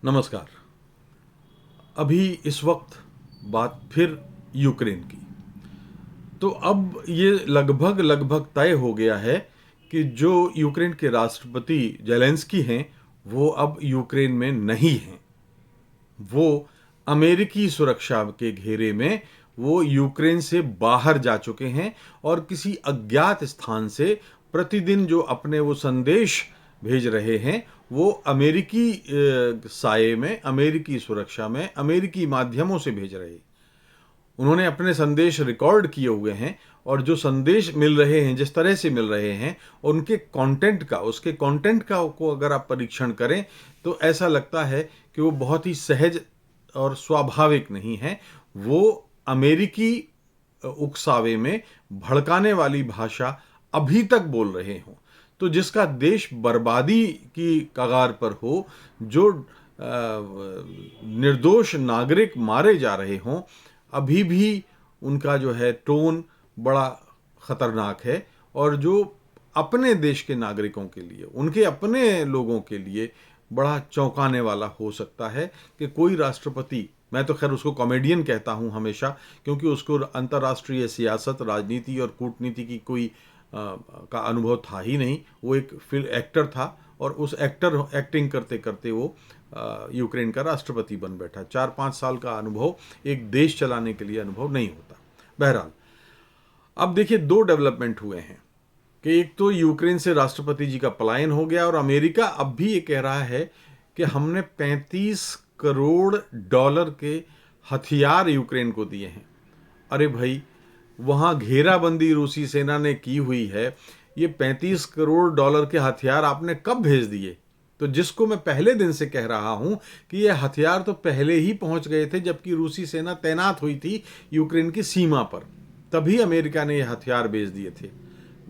नमस्कार। अभी इस वक्त बात फिर यूक्रेन की। तो अब ये लगभग तय हो गया है कि जो यूक्रेन के राष्ट्रपति जेलेंस्की हैं वो अब यूक्रेन में नहीं हैं। वो अमेरिकी सुरक्षा के घेरे में वो यूक्रेन से बाहर जा चुके हैं और किसी अज्ञात स्थान से प्रतिदिन जो अपने वो संदेश भेज रहे हैं वो अमेरिकी साये में, अमेरिकी सुरक्षा में, अमेरिकी माध्यमों से भेज रहे हैं। उन्होंने अपने संदेश रिकॉर्ड किए हुए हैं और जो संदेश मिल रहे हैं, जिस तरह से मिल रहे हैं, उनके उसके कंटेंट का को अगर आप परीक्षण करें तो ऐसा लगता है कि वो बहुत ही सहज और स्वाभाविक नहीं है। वो अमेरिकी उकसावे में भड़काने वाली भाषा अभी तक बोल रहे हों, तो जिसका देश बर्बादी की कगार पर हो, जो निर्दोष नागरिक मारे जा रहे हों, अभी भी उनका जो है टोन बड़ा खतरनाक है और जो अपने देश के नागरिकों के लिए, उनके अपने लोगों के लिए बड़ा चौंकाने वाला हो सकता है कि कोई राष्ट्रपति, मैं तो खैर उसको कॉमेडियन कहता हूं हमेशा, क्योंकि उसको अंतर्राष्ट्रीय सियासत, राजनीति और कूटनीति की कोई का अनुभव था ही नहीं। वो एक फिल्म एक्टर था और उस एक्टिंग करते करते वो यूक्रेन का राष्ट्रपति बन बैठा। 4-5 साल का अनुभव एक देश चलाने के लिए अनुभव नहीं होता। बहरहाल, अब देखिए, 2 डेवलपमेंट हुए हैं कि एक तो यूक्रेन से राष्ट्रपति जी का पलायन हो गया और अमेरिका अब भी ये कह रहा है कि हमने 35 करोड़ डॉलर के हथियार यूक्रेन को दिए हैं। अरे भाई, वहां घेराबंदी रूसी सेना ने की हुई है, ये 35 करोड़ डॉलर के हथियार आपने कब भेज दिए? तो जिसको मैं पहले दिन से कह रहा हूं कि ये हथियार तो पहले ही पहुंच गए थे जबकि रूसी सेना तैनात हुई थी यूक्रेन की सीमा पर, तभी अमेरिका ने ये हथियार भेज दिए थे।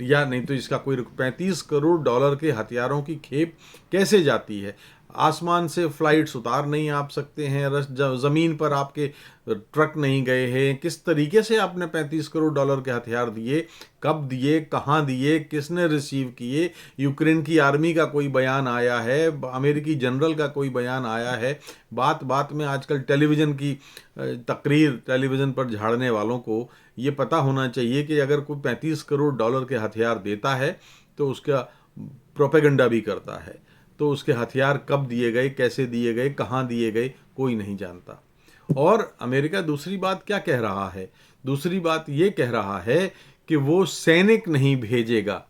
या नहीं तो इसका कोई 35 करोड़ डॉलर के हथियारों की खेप कैसे जाती है? आसमान से फ्लाइट्स उतार नहीं आप सकते हैं, ज़मीन पर आपके ट्रक नहीं गए हैं। किस तरीके से आपने 35 करोड़ डॉलर के हथियार दिए, कब दिए, कहाँ दिए, किसने रिसीव किए? यूक्रेन की आर्मी का कोई बयान आया है? अमेरिकी जनरल का कोई बयान आया है? बात बात में आजकल टेलीविज़न की तकरीर, टेलीविज़न पर झाड़ने वालों को ये पता होना चाहिए कि अगर कोई 35 करोड़ डॉलर के हथियार देता है तो उसका प्रोपेगेंडा भी करता है। तो उसके हथियार कब दिए गए, कैसे दिए गए, कहाँ दिए गए, कोई नहीं जानता। और अमेरिका दूसरी बात क्या कह रहा है? दूसरी बात ये कह रहा है कि वो सैनिक नहीं भेजेगा।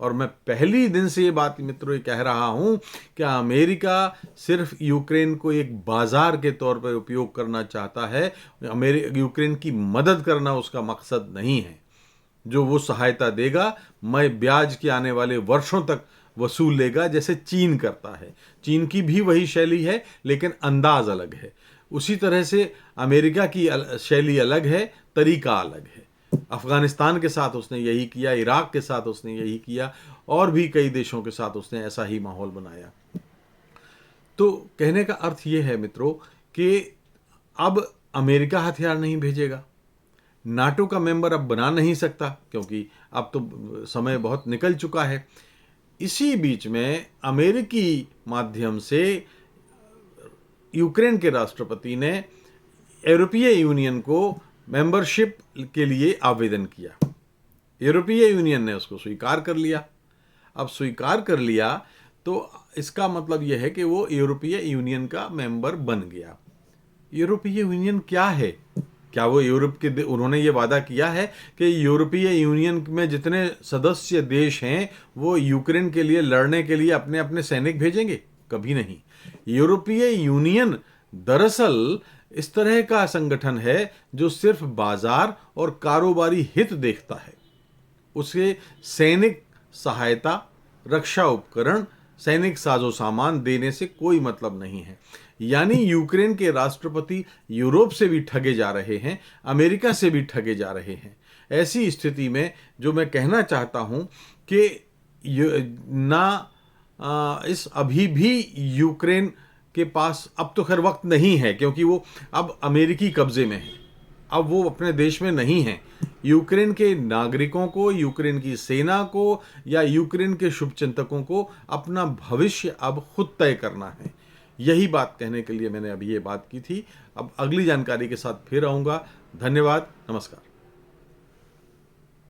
और मैं पहली दिन से ये बात मित्रों कह रहा हूं कि अमेरिका सिर्फ यूक्रेन को एक बाजार के तौर पर उपयोग करना चाहता है। यूक्रेन की मदद करना उसका मकसद नहीं है। जो वो सहायता देगा, मैं ब्याज के आने वाले वर्षों तक वसूल लेगा, जैसे चीन करता है। चीन की भी वही शैली है, लेकिन अंदाज अलग है। उसी तरह से अमेरिका की शैली अलग है, तरीका अलग है। अफगानिस्तान के साथ उसने यही किया, इराक के साथ उसने यही किया, और भी कई देशों के साथ उसने ऐसा ही माहौल बनाया। तो कहने का अर्थ ये है मित्रों कि अब अमेरिका हथियार नहीं भेजेगा, नाटो का मेंबर अब बना नहीं सकता, क्योंकि अब तो समय बहुत निकल चुका है। इसी बीच में अमेरिकी माध्यम से यूक्रेन के राष्ट्रपति ने यूरोपीय यूनियन को मेंबरशिप के लिए आवेदन किया। यूरोपीय यूनियन ने उसको स्वीकार कर लिया। अब स्वीकार कर लिया तो इसका मतलब यह है कि वो यूरोपीय यूनियन का मेंबर बन गया। यूरोपीय यूनियन क्या है? क्या वो यूरोप के, उन्होंने ये वादा किया है कि यूरोपीय यूनियन में जितने सदस्य देश हैं वो यूक्रेन के लिए लड़ने के लिए अपने अपने सैनिक भेजेंगे? कभी नहीं। यूरोपीय यूनियन दरअसल इस तरह का संगठन है जो सिर्फ बाजार और कारोबारी हित देखता है। उसे सैनिक सहायता, रक्षा उपकरण, सैनिक साजो सामान देने से कोई मतलब नहीं है। यानी यूक्रेन के राष्ट्रपति यूरोप से भी ठगे जा रहे हैं, अमेरिका से भी ठगे जा रहे हैं। ऐसी स्थिति में जो मैं कहना चाहता हूं कि इस अभी भी यूक्रेन के पास अब तो खैर वक्त नहीं है, क्योंकि वो अब अमेरिकी कब्जे में है, अब वो अपने देश में नहीं है। यूक्रेन के नागरिकों को, यूक्रेन की सेना को या यूक्रेन के शुभचिंतकों को अपना भविष्य अब खुद तय करना है। यही बात कहने के लिए मैंने अभी ये बात की थी। अब अगली जानकारी के साथ फिर आऊँगा। धन्यवाद, नमस्कार।